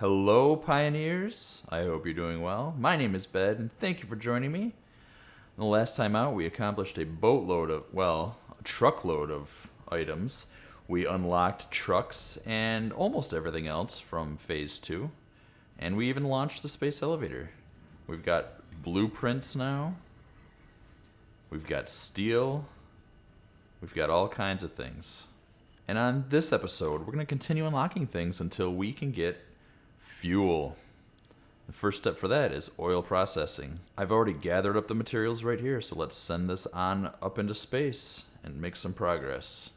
Hello, pioneers. I hope you're doing well. My name is Ben, and thank you for joining me. The last time out, we accomplished a truckload of items. We unlocked trucks and almost everything else from Phase 2. And we even launched the space elevator. We've got blueprints now. We've got steel. We've got all kinds of things. And on this episode, we're going to continue unlocking things until we can get fuel. The first step for that is oil processing. I've already gathered up the materials right here, so let's send this on up into space and make some progress.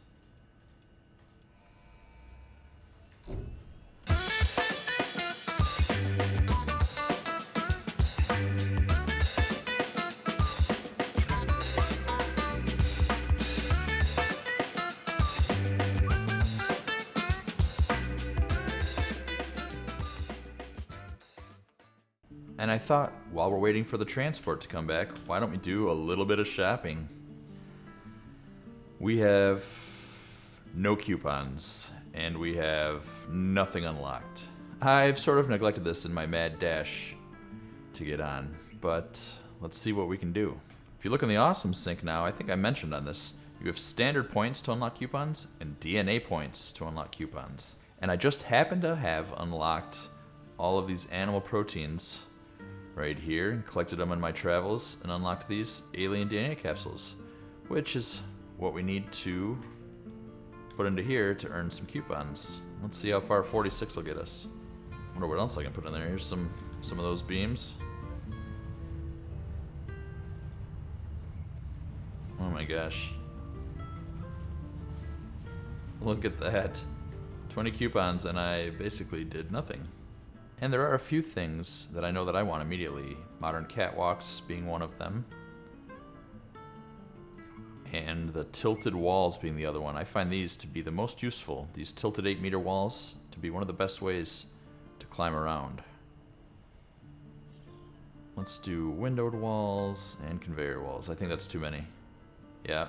And I thought, while we're waiting for the transport to come back, why don't we do a little bit of shopping? We have no coupons, and we have nothing unlocked. I've sort of neglected this in my mad dash to get on, but let's see what we can do. If you look in the Awesome Sync now, I think I mentioned on this, you have standard points to unlock coupons and DNA points to unlock coupons. And I just happen to have unlocked all of these animal proteins right here and collected them in my travels and unlocked these alien DNA capsules, which is what we need to put into here to earn some coupons. Let's see how far 46 will get us. I wonder what else I can put in there. Here's some of those beams. Oh my gosh. Look at that. 20 coupons and I basically did nothing. And there are a few things that I know that I want immediately. Modern catwalks being one of them. And the tilted walls being the other one. I find these to be the most useful. These tilted 8-meter walls to be one of the best ways to climb around. Let's do windowed walls and conveyor walls. I think that's too many. Yeah.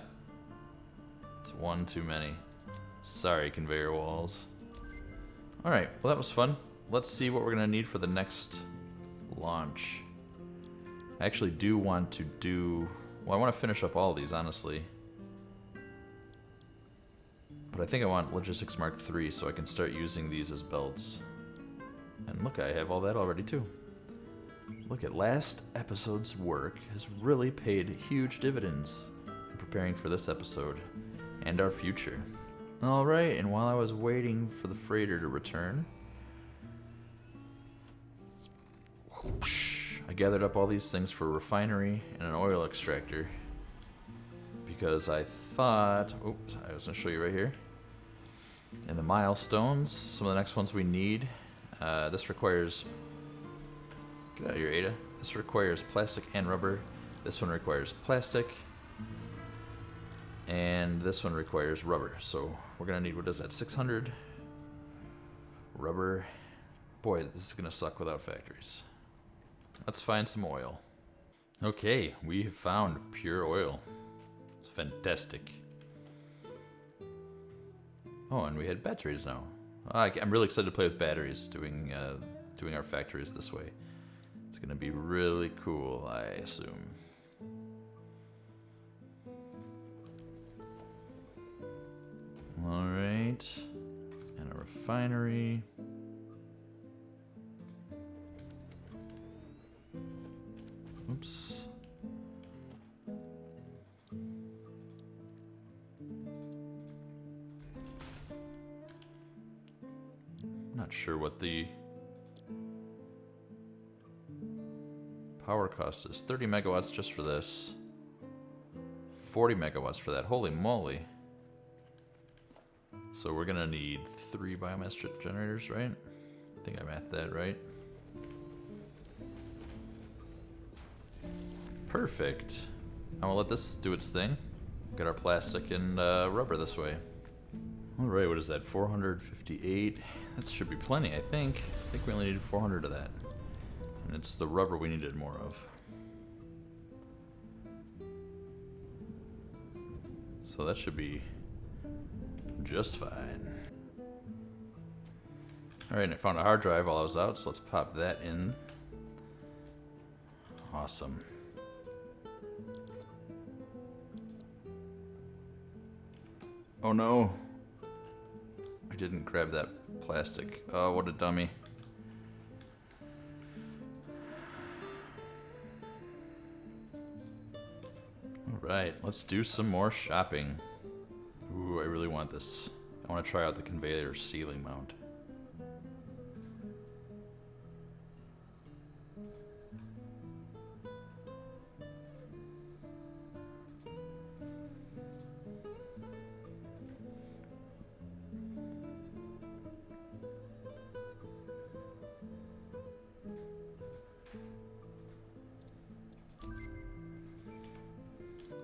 It's one too many. Sorry, conveyor walls. Alright, well that was fun. Let's see what we're going to need for the next launch. I actually do want to do... Well, I want to finish up all of these, honestly. But I think I want Logistics Mark III so I can start using these as belts. And look, I have all that already too. Look at last episode's work has really paid huge dividends in preparing for this episode and our future. Alright, and while I was waiting for the freighter to return, I gathered up all these things for a refinery and an oil extractor because I thought, oops, I was going to show you right here. And the milestones, some of the next ones we need. This requires, get out of here, Ada. This requires plastic and rubber. This one requires plastic. And this one requires rubber. So we're going to need, what is that, 600 rubber. Boy, this is going to suck without factories. Let's find some oil. Okay, we have found pure oil. It's fantastic. Oh, and we had batteries now. I'm really excited to play with batteries, doing our factories this way. It's gonna be really cool, I assume. All right, and a refinery. Oops. Not sure what the power cost is. 30 megawatts just for this. 40 megawatts for that. Holy moly. So we're gonna need 3 biomass generators, right? I think I mathed that right. Perfect. I'm gonna let this do its thing. Get our plastic and rubber this way. Alright, what is that? 458. That should be plenty, I think. I think we only needed 400 of that. And it's the rubber we needed more of. So that should be just fine. Alright, and I found a hard drive while I was out, so let's pop that in. Awesome. Oh no! I didn't grab that plastic. Oh, what a dummy. Alright, let's do some more shopping. Ooh, I really want this. I want to try out the conveyor ceiling mount.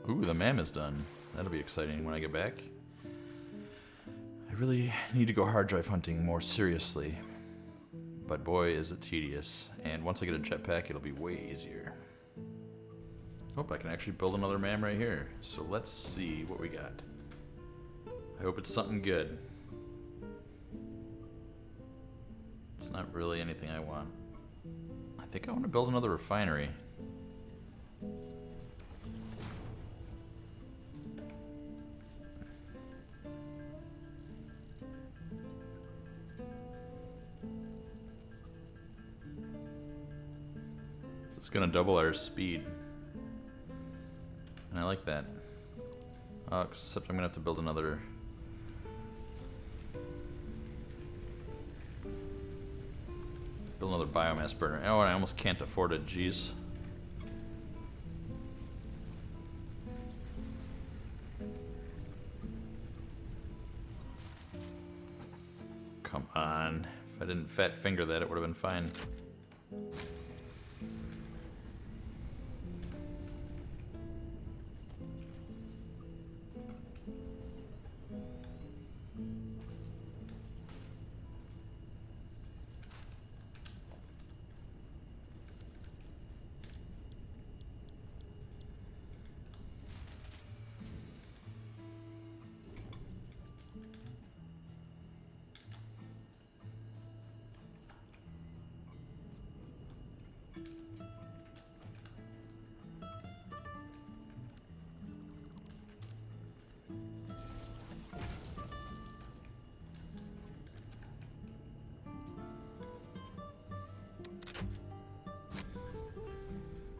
Ooh, the MAM is done. That'll be exciting when I get back. I really need to go hard drive hunting more seriously. But boy, is it tedious. And once I get a jetpack, it'll be way easier. Hope I can actually build another MAM right here. So let's see what we got. I hope it's something good. It's not really anything I want. I think I want to build another refinery. It's gonna double our speed. And I like that. Except I'm gonna have to build another. Build another biomass burner. Oh, and I almost can't afford it, jeez. Come on. If I didn't fat finger that, it would have been fine.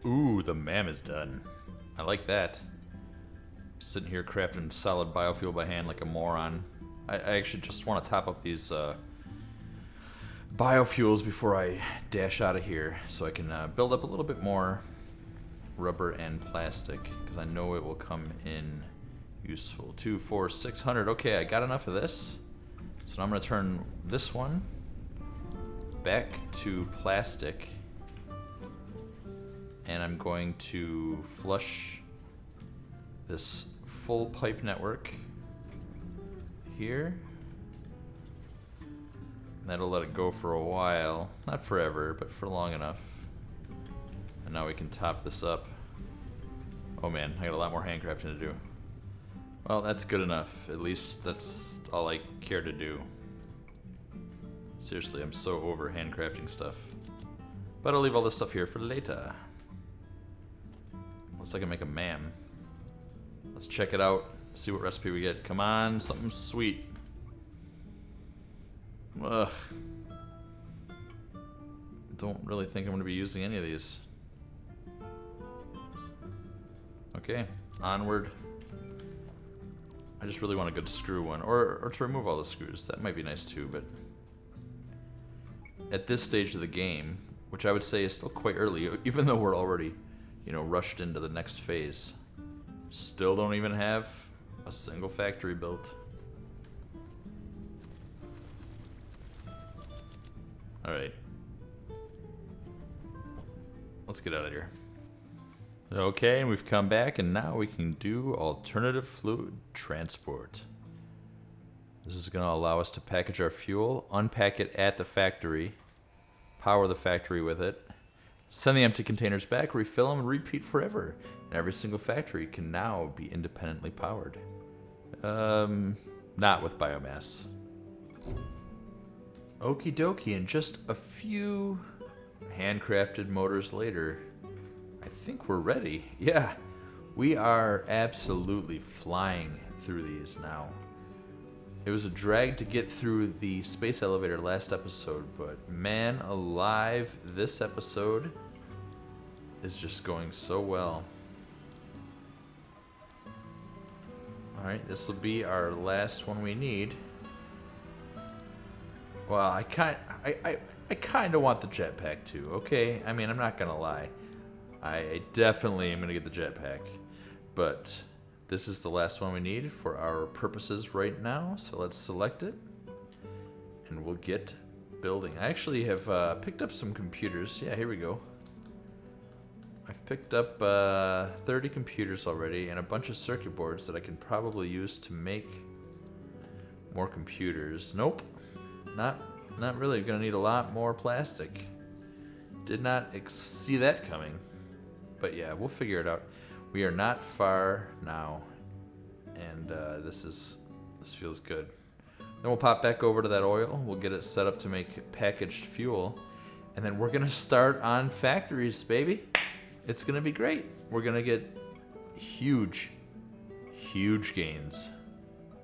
Ooh, the MAM is done. I like that. Sitting here crafting solid biofuel by hand like a moron. I actually just want to top up these biofuels before I dash out of here so I can build up a little bit more rubber and plastic because I know it will come in useful. 2, 4, 600. Okay, I got enough of this. So now I'm going to turn this one back to plastic. And I'm going to flush this full pipe network here. That'll let it go for a while. Not forever, but for long enough. And now we can top this up. Oh man, I got a lot more handcrafting to do. Well, that's good enough. At least that's all I care to do. Seriously, I'm so over handcrafting stuff. But I'll leave all this stuff here for later. Looks like I can make a MAM. Let's check it out, see what recipe we get. Come on, something sweet. Ugh. Don't really think I'm going to be using any of these. Okay, onward. I just really want a good screw one, or to remove all the screws. That might be nice too, but at this stage of the game, which I would say is still quite early, even though we're already, you know, rushed into the next phase. Still don't even have a single factory built. Alright. Let's get out of here. Okay, and we've come back, and now we can do alternative fluid transport. This is going to allow us to package our fuel, unpack it at the factory, power the factory with it, send the empty containers back, refill them, and repeat forever. And every single factory can now be independently powered. Not with biomass. Okie dokie, and just a few handcrafted motors later, I think we're ready. Yeah, we are absolutely flying through these now. It was a drag to get through the space elevator last episode, but man alive, this episode is just going so well. Alright, this will be our last one we need. Well, I kind of want the jetpack too, okay? I mean, I'm not gonna lie. I definitely am gonna get the jetpack. But this is the last one we need for our purposes right now, so let's select it. And we'll get building. I actually have picked up some computers. Yeah, here we go. I've picked up 30 computers already and a bunch of circuit boards that I can probably use to make more computers. Nope. Not really. Gonna need a lot more plastic. Did not see that coming. But yeah, we'll figure it out. We are not far now, and this feels good. Then we'll pop back over to that oil. We'll get it set up to make packaged fuel, and then we're gonna start on factories, baby. It's gonna be great. We're gonna get huge gains.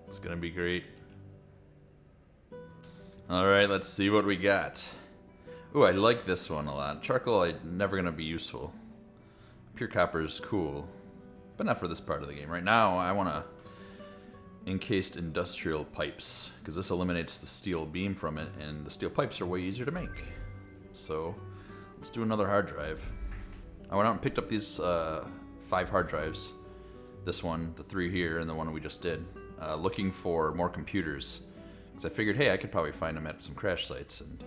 It's gonna be great. All right, let's see what we got. Ooh, I like this one a lot. Charcoal, never gonna be useful. Pure copper is cool, but not for this part of the game. Right now, I wanna encased industrial pipes, because this eliminates the steel beam from it, and the steel pipes are way easier to make. So, let's do another hard drive. I went out and picked up these 5 hard drives. This one, the 3 here, and the one we just did. Looking for more computers. Because I figured, hey, I could probably find them at some crash sites, and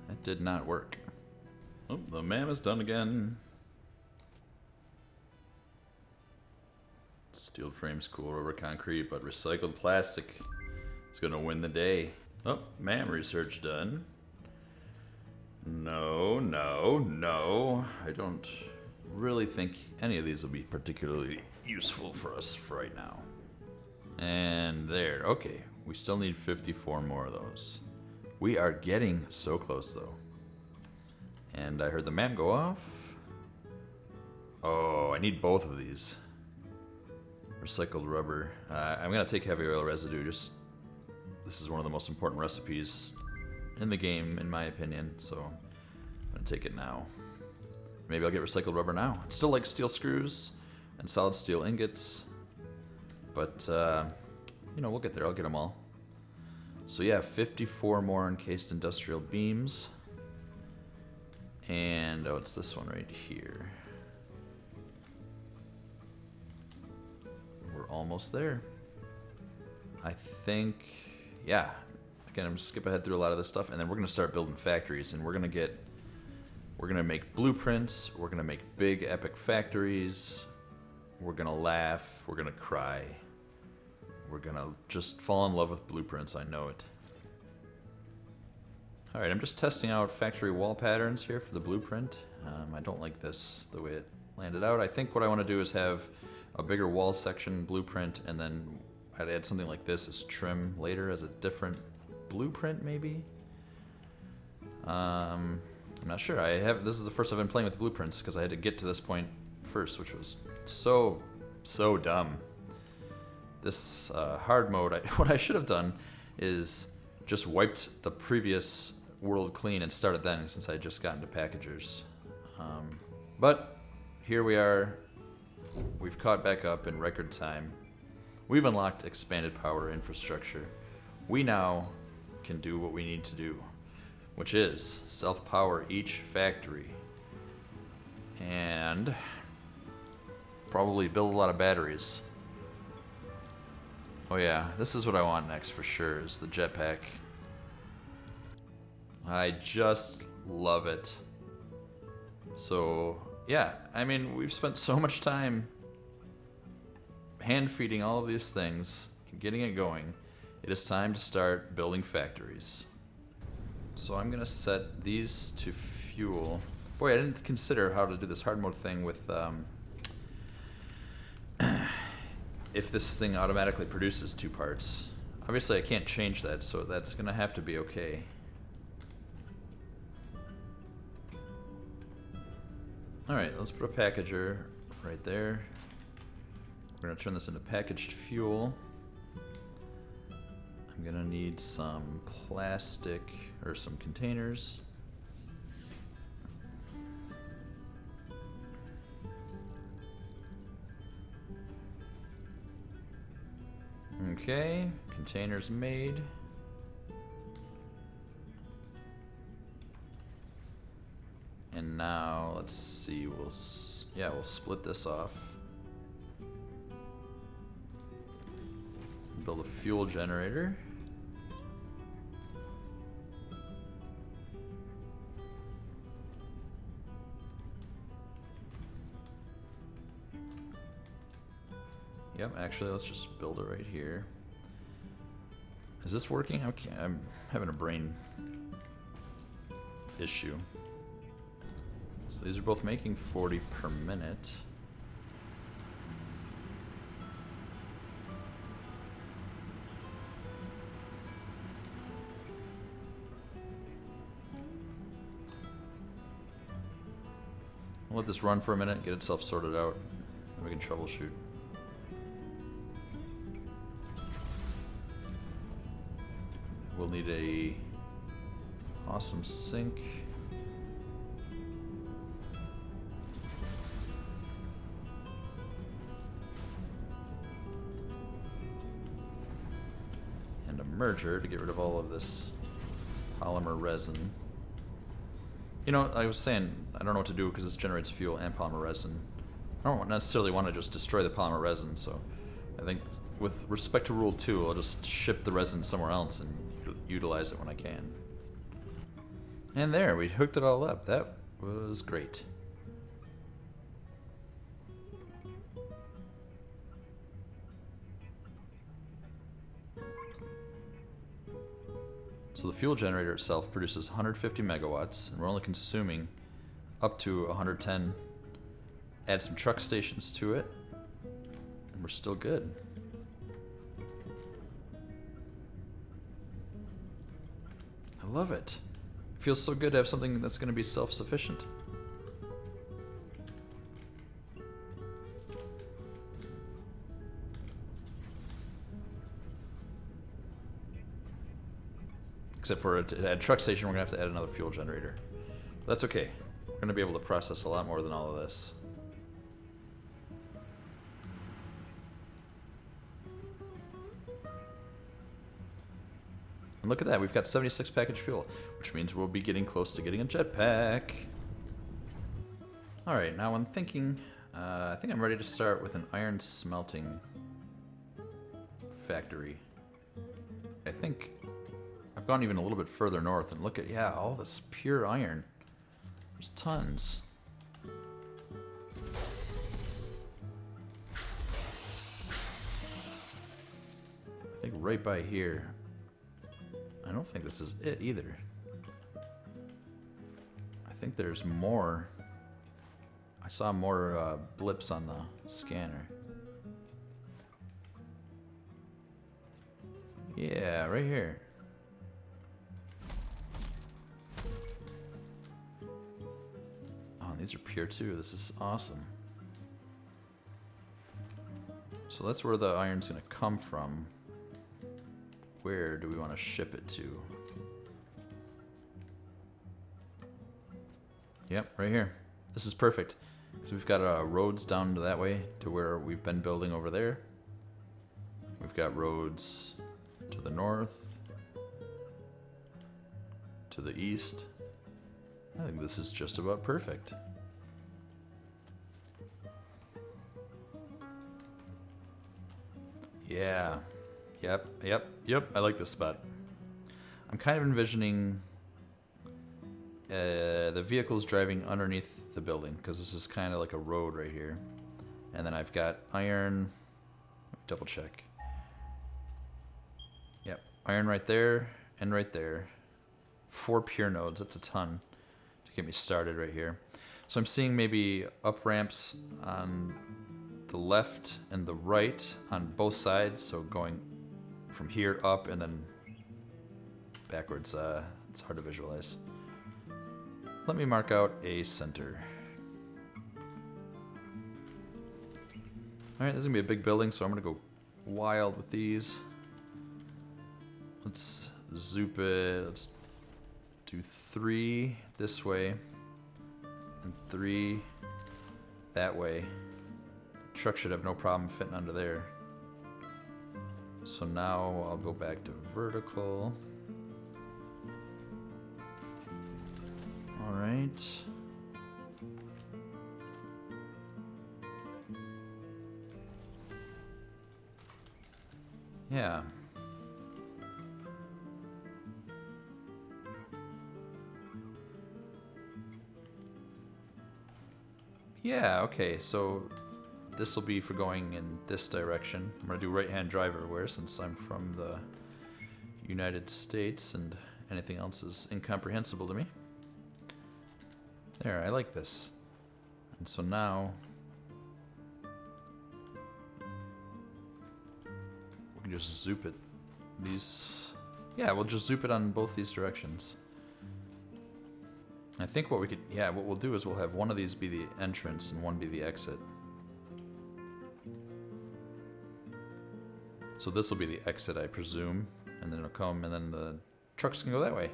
that did not work. Oh, the MAM is done again. Steel frame's cool, rubber concrete, but recycled plastic is gonna win the day. Oh, MAM research done. No. I don't really think any of these will be particularly useful for us for right now. And there, okay. We still need 54 more of those. We are getting so close though. And I heard the MAM go off. Oh, I need both of these. Recycled rubber. I'm gonna take heavy oil residue. This is one of the most important recipes in the game, in my opinion. So I'm gonna take it now. Maybe I'll get recycled rubber now. It's still like steel screws and solid steel ingots, but you know, we'll get there. I'll get them all. So yeah, 54 more encased industrial beams, and oh, it's this one right here. We're almost there. I think, yeah. Again, I'm just skip ahead through a lot of this stuff, and then we're gonna start building factories, and we're gonna make blueprints. We're gonna make big epic factories. We're gonna laugh. We're gonna cry. We're gonna just fall in love with blueprints. I know it. All right, I'm just testing out factory wall patterns here for the blueprint. I don't like this the way it landed out. I think what I want to do is have a bigger wall section blueprint, and then I'd add something like this as trim later as a different blueprint, maybe. I'm not sure. This is the first I've been playing with blueprints because I had to get to this point first, which was so dumb. This hard mode, what I should have done is just wiped the previous world clean and started then, since I had just gotten to packagers. But here we are. We've caught back up in record time. We've unlocked expanded power infrastructure. We now can do what we need to do, which is self-power each factory and probably build a lot of batteries. Oh yeah, this is what I want next for sure, is the jetpack. I just love it. So yeah, I mean, we've spent so much time hand feeding all of these things, getting it going. It is time to start building factories. So I'm gonna set these to fuel. Boy, I didn't consider how to do this hard mode thing with if this thing automatically produces 2 parts. Obviously I can't change that, so that's gonna have to be okay. Alright, let's put a packager right there. We're gonna turn this into packaged fuel. I'm gonna need some plastic or some containers. Okay, containers made. And now let's see, we'll split this off. Build a fuel generator. Yep, actually, let's just build it right here. Is this working? Okay, I'm having a brain issue. So these are both making 40 per minute. I'll let this run for a minute, get itself sorted out, and we can troubleshoot. We'll need a awesome sink. And a merger to get rid of all of this polymer resin. You know, I was saying, I don't know what to do because this generates fuel and polymer resin. I don't necessarily want to just destroy the polymer resin, so I think with respect to Rule 2, I'll just ship the resin somewhere else and utilize it when I can. And there, we hooked it all up. That was great. So the fuel generator itself produces 150 megawatts, and we're only consuming up to 110. Add some truck stations to it, and we're still good. I love it. It feels so good to have something that's going to be self-sufficient. Except for to add truck station, we're going to have to add another fuel generator. But that's okay. We're going to be able to process a lot more than all of this. And look at that, we've got 76 package fuel, which means we'll be getting close to getting a jetpack. Alright, now I'm thinking, I think I'm ready to start with an iron smelting factory. I think I've gone even a little bit further north and look at, yeah, all this pure iron. There's tons. I think right by here. I don't think this is it either. I think there's more. I saw more blips on the scanner. Yeah, right here. Oh, these are pure too. This is awesome. So that's where the iron's gonna come from. Where do we want to ship it to? Yep, right here. This is perfect. So we've got roads down to that way to where we've been building over there. We've got roads to the north, to the east. I think this is just about perfect. Yeah. Yep. I like this spot. I'm kind of envisioning the vehicles driving underneath the building because this is kind of like a road right here. And then I've got iron. Let me double check. Yep, iron right there and right there. 4 pure nodes. That's a ton to get me started right here. So I'm seeing maybe up ramps on the left and the right on both sides. So going from here up and then backwards. It's hard to visualize. Let me mark out a center. Alright, this is gonna be a big building, so I'm gonna go wild with these. Let's zoop it. Let's do 3 this way and 3 that way. Truck should have no problem fitting under there. So now I'll go back to vertical. Alright. Yeah. Yeah, okay, so this will be for going in this direction. I'm going to do right-hand drive everywhere since I'm from the United States and anything else is incomprehensible to me. There, I like this. And so now we can just zoop it. Yeah, we'll just zoop it on both these directions. I think what we'll do is we'll have one of these be the entrance and one be the exit. So this will be the exit, I presume, and then it'll come, and then the trucks can go that way.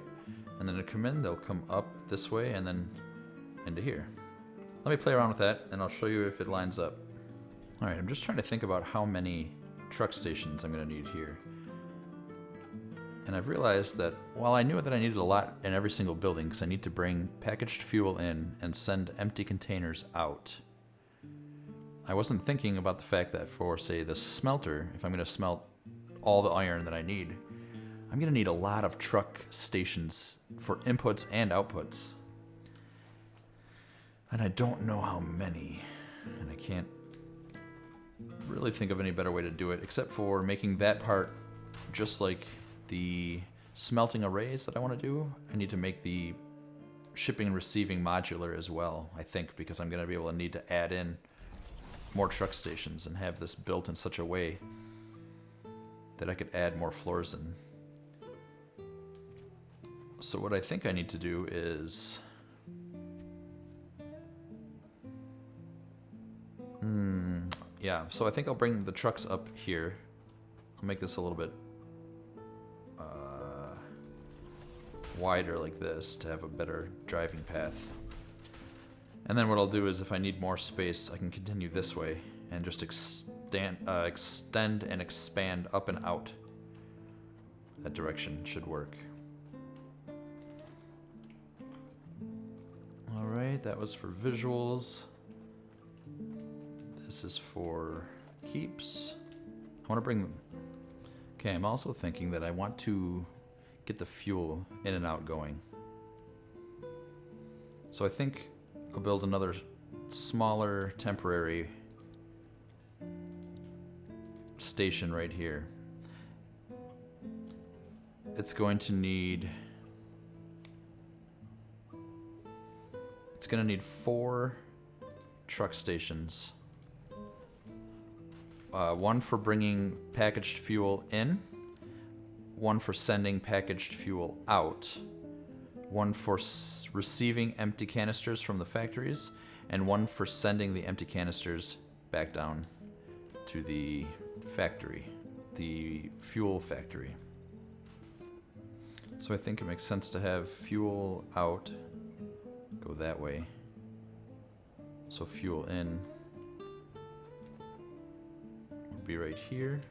And then it'll come in, they'll come up this way, and then into here. Let me play around with that, and I'll show you if it lines up. Alright, I'm just trying to think about how many truck stations I'm going to need here. And I've realized that while I knew that I needed a lot in every single building, because I need to bring packaged fuel in and send empty containers out, I wasn't thinking about the fact that for, say, the smelter, if I'm going to smelt all the iron that I need, I'm going to need a lot of truck stations for inputs and outputs. And I don't know how many, and I can't really think of any better way to do it, except for making that part just like the smelting arrays that I want to do. I need to make the shipping and receiving modular as well, I think, because I'm going to be able to need to add in more truck stations and have this built in such a way that I could add more floors in. So what I think I need to do is yeah, so I think I'll bring the trucks up here. I'll make this a little bit wider like this to have a better driving path. And then what I'll do is if I need more space, I can continue this way and just extend and expand up and out. That direction should work. Alright, that was for visuals. This is for keeps. I want to bring them. Okay, I'm also thinking that I want to get the fuel in and out going. So I think I'll build another smaller temporary station right here. It's going to need 4 truck stations. One for bringing packaged fuel in, one for sending packaged fuel out, one for receiving empty canisters from the factories, and one for sending the empty canisters back down to the factory, the fuel factory. So I think it makes sense to have fuel out, go that way. So fuel in would be right here.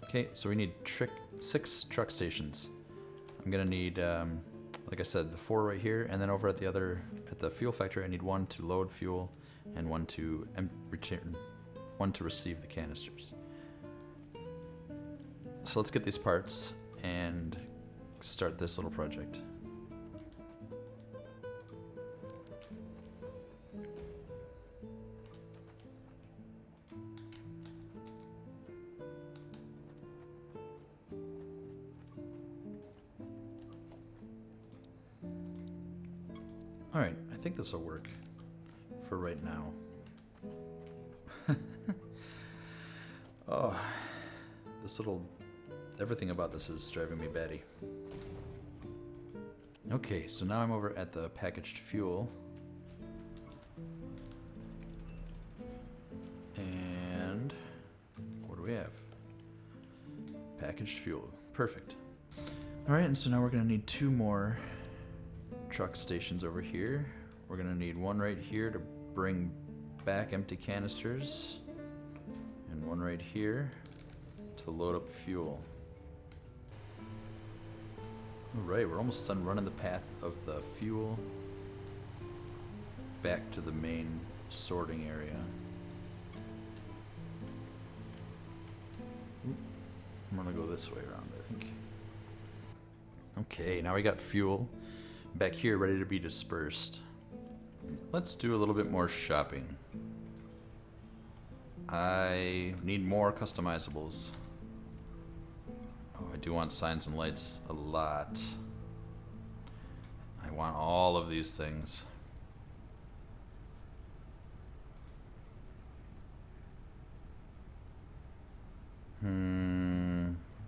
Okay, so we need 6 truck stations. I'm gonna need, like I said, the 4 right here, and then over at the fuel factory, I need 1 to load fuel and 1 to return, 1 to receive the canisters. So let's get these parts and start this little project. Alright, I think this will work for right now. Oh, everything about this is driving me batty. Okay, so now I'm over at the packaged fuel. And do we have? Packaged fuel. Perfect. Alright, and so now we're going to need 2 more truck stations over here. We're going to need one right here to bring back empty canisters, and one right here to load up fuel. Alright, we're almost done running the path of the fuel back to the main sorting area. I'm gonna go this way around, I think. Okay, now we got fuel back here ready to be dispersed. Let's do a little bit more shopping. I need more customizables. Oh, I do want signs and lights a lot. I want all of these things.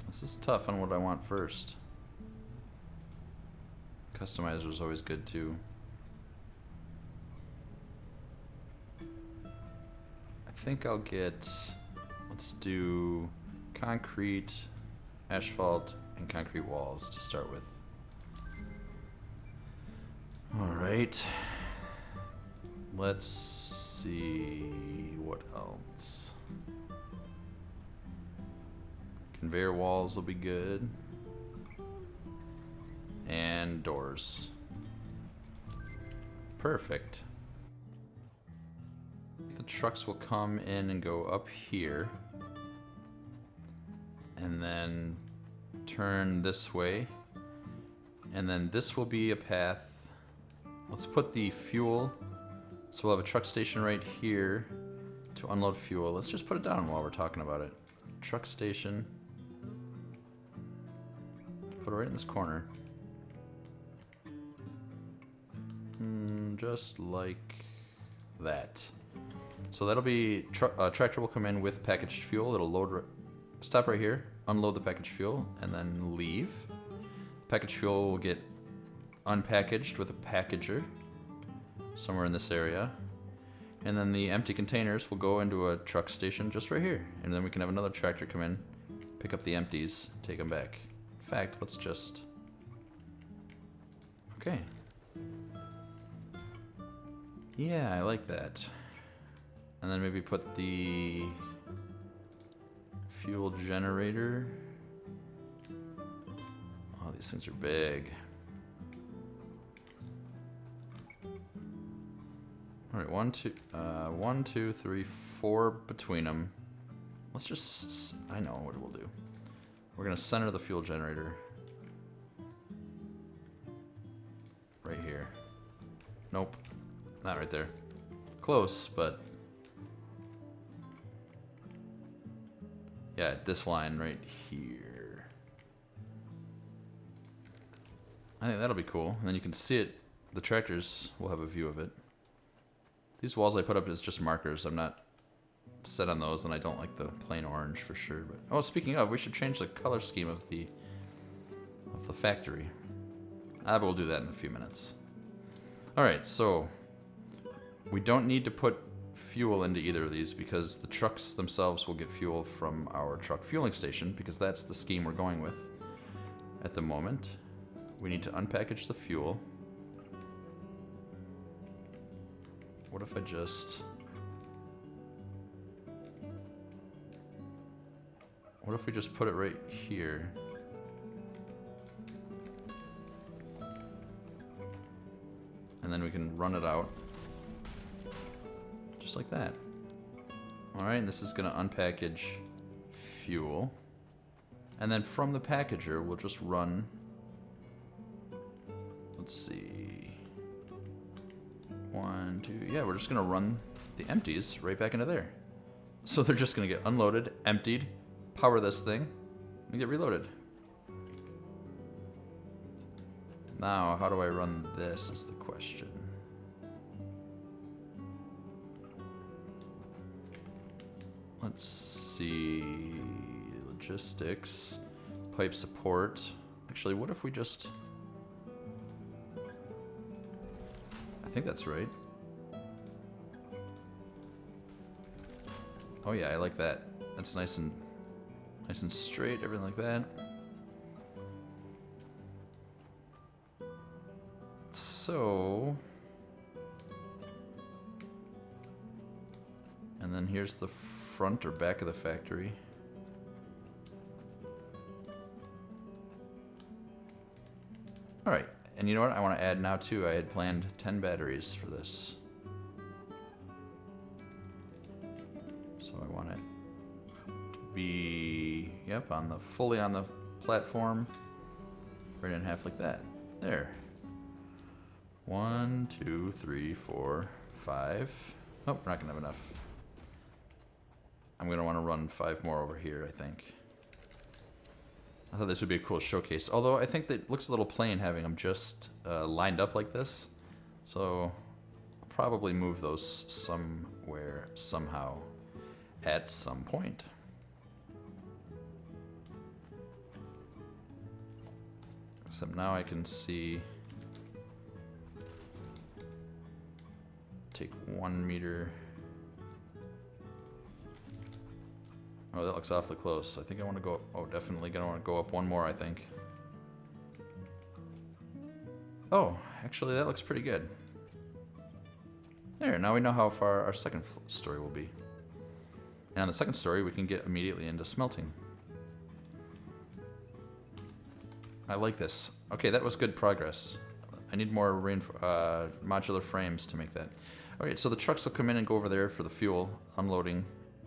This is tough on what I want first. Customizer is always good too. I think I'll get, let's do concrete, asphalt, and concrete walls to start with. Alright. Let's see what else. Conveyor walls will be good. And doors. Perfect. The trucks will come in and go up here. And then turn this way. And then this will be a path. Let's put the fuel. So we'll have a truck station right here to unload fuel. Let's just put it down while we're talking about it. Truck station. Put it right in this corner. Just like that. So that'll be, tractor will come in with packaged fuel. It'll load, stop right here, unload the packaged fuel, and then leave. Packaged fuel will get unpackaged with a packager somewhere in this area. And then the empty containers will go into a truck station just right here. And then we can have another tractor come in, pick up the empties, take them back. In fact, let's just... Okay. Yeah, I like that. And then maybe put the fuel generator. Oh, these things are big. All right, 1, 2, 3, 4 between them. Let's just, I know what we'll do. We're gonna center the fuel generator right here. Nope, not right there. Close, but yeah, this line right here. I think that'll be cool. And then you can see it, the tractors will have a view of it. These walls I put up is just markers. I'm not set on those, and I don't like the plain orange for sure. But oh, speaking of, we should change the color scheme of the factory. But we'll do that in a few minutes. All right, so we don't need to put fuel into either of these because the trucks themselves will get fuel from our truck fueling station because that's the scheme we're going with at the moment. We need to unpackage the fuel. What if I just... What if we just put it right here? And then we can run it out. Just like that. Alright, and this is going to unpackage fuel. And then from the packager, we'll just run... Let's see... 1, 2... Yeah, we're just going to run the empties right back into there. So they're just going to get unloaded, emptied, power this thing, and get reloaded. Now, how do I run this is the question. Let's see... Logistics, pipe support. Actually, what if we just... I think that's right. Oh yeah, I like that. That's nice and Nice and straight, everything like that. So... And then here's the front or back of the factory. Alright, and you know what I want to add now too? I had planned 10 batteries for this. So I want it to be, yep, fully on the platform. Right in half like that. There. 1, 2, 3, 4, 5. Oh, we're not going to have enough. I'm going to want to run 5 more over here, I think. I thought this would be a cool showcase. Although I think that it looks a little plain having them just lined up like this. So I'll probably move those somewhere, somehow, at some point. Except now I can see... Take 1 meter... Oh, that looks awfully close. I think I want to go up. Oh, definitely gonna want to go up 1 more, I think. Oh, actually that looks pretty good. There, now we know how far our second story will be. And on the second story, we can get immediately into smelting. I like this. Okay, that was good progress. I need more modular frames to make that. Alright, so the trucks will come in and go over there for the fuel, unloading.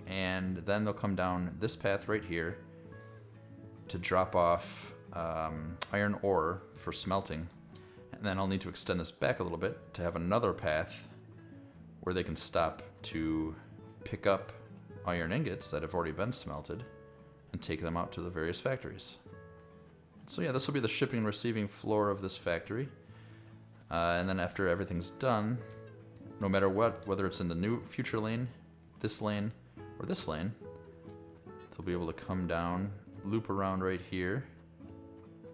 And then they'll come down this path right here to drop off iron ore for smelting. And then I'll need to extend this back a little bit to have another path where they can stop to pick up iron ingots that have already been smelted and take them out to the various factories. So yeah, this will be the shipping and receiving floor of this factory. And then after everything's done, no matter what, whether it's in the new future lane, this lane, or this lane, they'll be able to come down, loop around right here,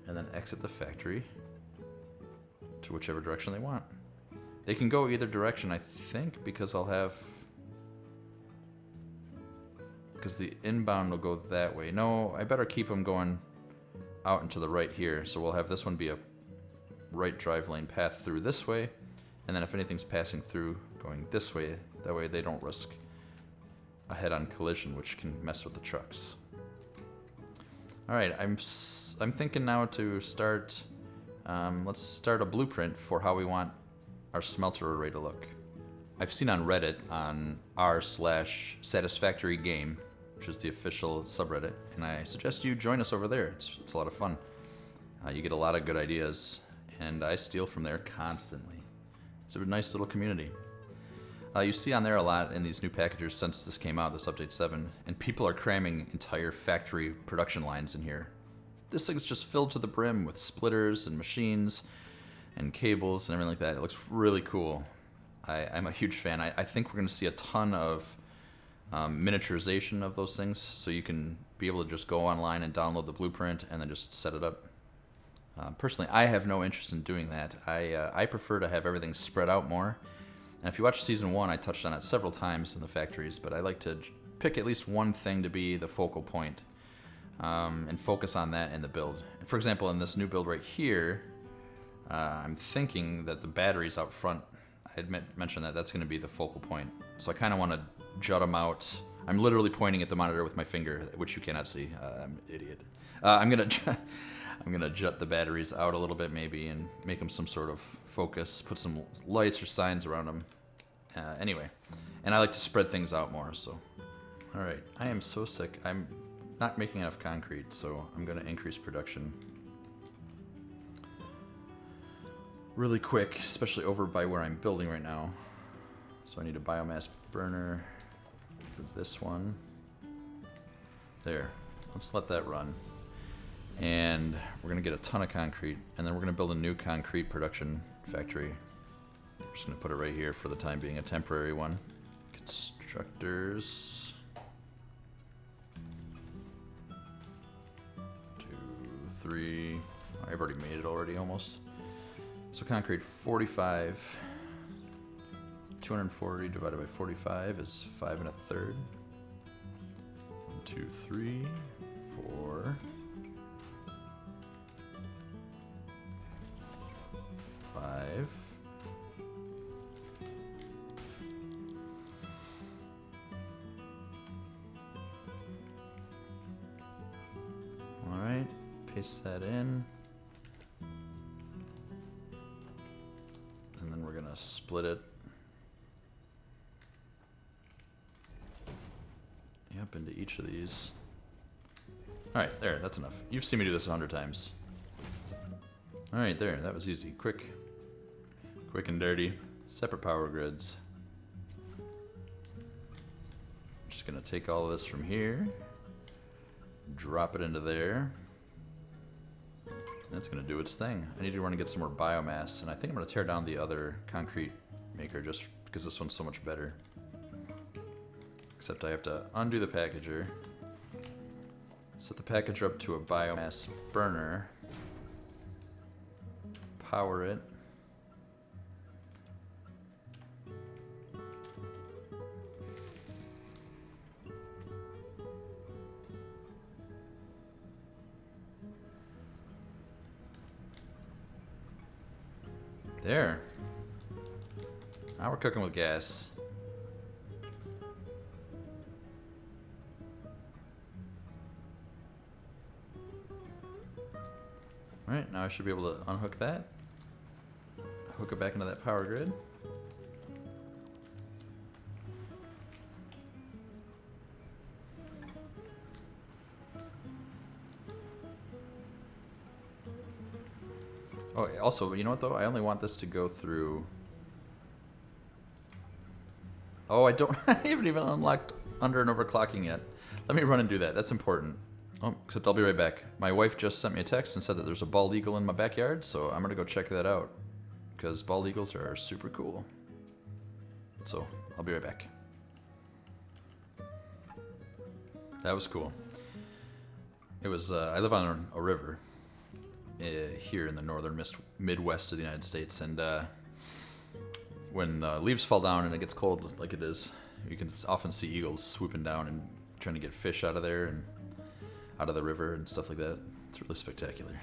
and then exit the factory to whichever direction they want. They can go either direction, I think, because I'll have... Because the inbound will go that way. No, I better keep them going out and to the right here, so we'll have this one be a right drive lane path through this way, and then if anything's passing through going this way, that way they don't risk a head-on collision, which can mess with the trucks. Alright, I'm thinking now to start, let's start a blueprint for how we want our smelter array to look. I've seen on Reddit, on r/Satisfactory game, which is the official subreddit, and I suggest you join us over there. It's a lot of fun. You get a lot of good ideas, and I steal from there constantly. It's a nice little community. You see on there a lot in these new packages since this came out, this update 7, and people are cramming entire factory production lines in here. This thing's just filled to the brim with splitters and machines and cables and everything like that. It looks really cool. I'm a huge fan. I think we're going to see a ton of miniaturization of those things, so you can be able to just go online and download the blueprint and then just set it up. Personally, I have no interest in doing that. I prefer to have everything spread out more. And if you watch Season 1, I touched on it several times in the factories, but I like to pick at least one thing to be the focal point and focus on that in the build. For example, in this new build right here, I'm thinking that the batteries out front, I had mentioned that that's going to be the focal point. So I kind of want to jut them out. I'm literally pointing at the monitor with my finger, which you cannot see. I'm an idiot. I'm gonna jut the batteries out a little bit maybe and make them some sort of focus, put some lights or signs around them. Anyway, and I like to spread things out more, so. Alright, I am so sick. I'm not making enough concrete, so I'm gonna increase production really quick, especially over by where I'm building right now. So I need a biomass burner for this one. There, let's let that run. And we're gonna get a ton of concrete, and then we're gonna build a new concrete production factory. I'm just gonna put it right here for the time being, a temporary one. Constructors. 2, 3. I've already made it already almost. So concrete 45. 240 divided by 45 is 5 1/3. 1, 2, 3, 4, 5. All right, paste that in. And then we're gonna split it. Yep, into each of these. All right, there, that's enough. You've seen me do this 100 times. All right, there, that was easy. Quick and dirty. Separate power grids. Just gonna take all of this from here, drop it into there, and it's gonna do its thing. I need to run and get some more biomass, and I think I'm gonna tear down the other concrete maker just because this one's so much better. Except I have to undo the packager, set the packager up to a biomass burner, power it, there. Now we're cooking with gas. Alright, now I should be able to unhook that. Hook it back into that power grid. Oh, also, you know what though? I only want this to go through... Oh, I haven't even unlocked under and overclocking yet. Let me run and do that. That's important. Oh, except I'll be right back. My wife just sent me a text and said that there's a bald eagle in my backyard, so I'm gonna go check that out. Because bald eagles are super cool. So, I'll be right back. That was cool. It was, I live on a river here in the northern Midwest of the United States, and when leaves fall down and it gets cold like it is, you can often see eagles swooping down and trying to get fish out of there and out of the river and stuff like that. It's really spectacular.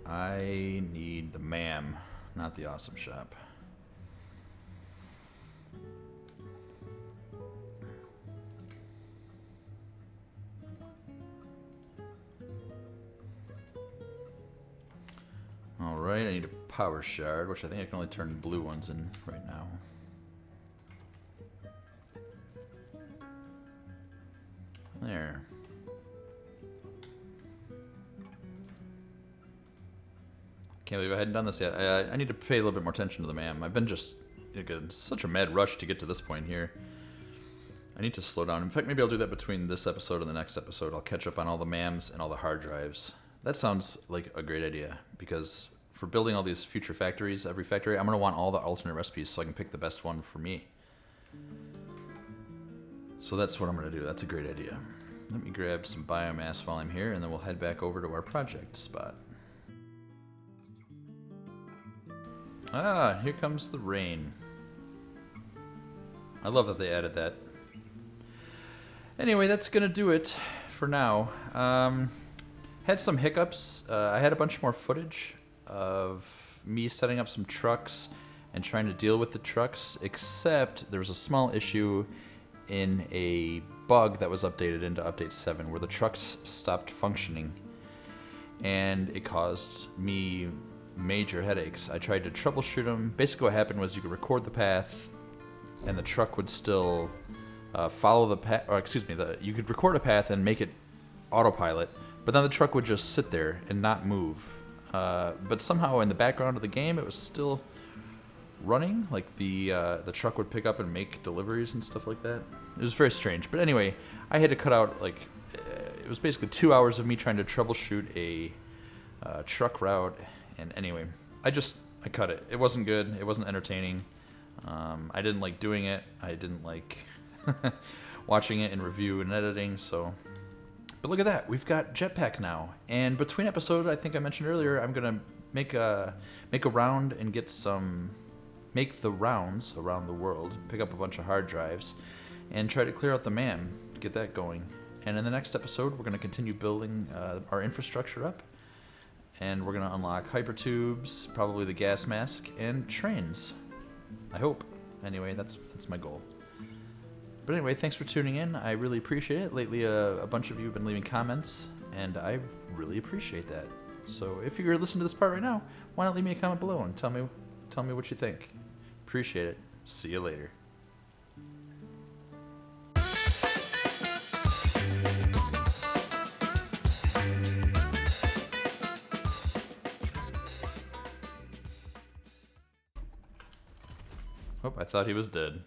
I need the MAM, not the awesome shop. Alright, I need a power shard, which I think I can only turn blue ones in right now. There. Can't believe I hadn't done this yet. I need to pay a little bit more attention to the MAM. I've been just in such a mad rush to get to this point here. I need to slow down. In fact, maybe I'll do that between this episode and the next episode. I'll catch up on all the MAMs and all the hard drives. That sounds like a great idea, because for building all these future factories, every factory, I'm going to want all the alternate recipes so I can pick the best one for me. So that's what I'm going to do. That's a great idea. Let me grab some biomass while I'm here, and then we'll head back over to our project spot. Ah, here comes the rain. I love that they added that. Anyway, that's going to do it for now. Had some hiccups. I had a bunch more footage of me setting up some trucks and trying to deal with the trucks, except there was a small issue in a bug that was updated into update 7 where the trucks stopped functioning, and it caused me major headaches. I tried to troubleshoot them. Basically what happened was you could record the path and the truck would still follow the path, or excuse me, you could record a path and make it autopilot, but then the truck would just sit there and not move. But somehow in the background of the game it was still running, like the truck would pick up and make deliveries and stuff like that. It was very strange. But anyway, I had to cut out, like, it was basically 2 hours of me trying to troubleshoot a truck route. And anyway, I cut it. It wasn't good. It wasn't entertaining. I didn't like doing it. I didn't like watching it in review and editing. So, but look at that. We've got Jetpack now. And between episodes, I think I mentioned earlier, I'm gonna make a round and make the rounds around the world, pick up a bunch of hard drives, and try to clear out the MAM. get that going. And in the next episode, we're going to continue building our infrastructure up. And we're going to unlock hypertubes, probably the gas mask, and trains. I hope. Anyway, that's my goal. But anyway, thanks for tuning in. I really appreciate it. Lately, a bunch of you have been leaving comments, and I really appreciate that. So if you're listening to this part right now, why not leave me a comment below and tell me what you think. Appreciate it. See you later. Oh, I thought he was dead.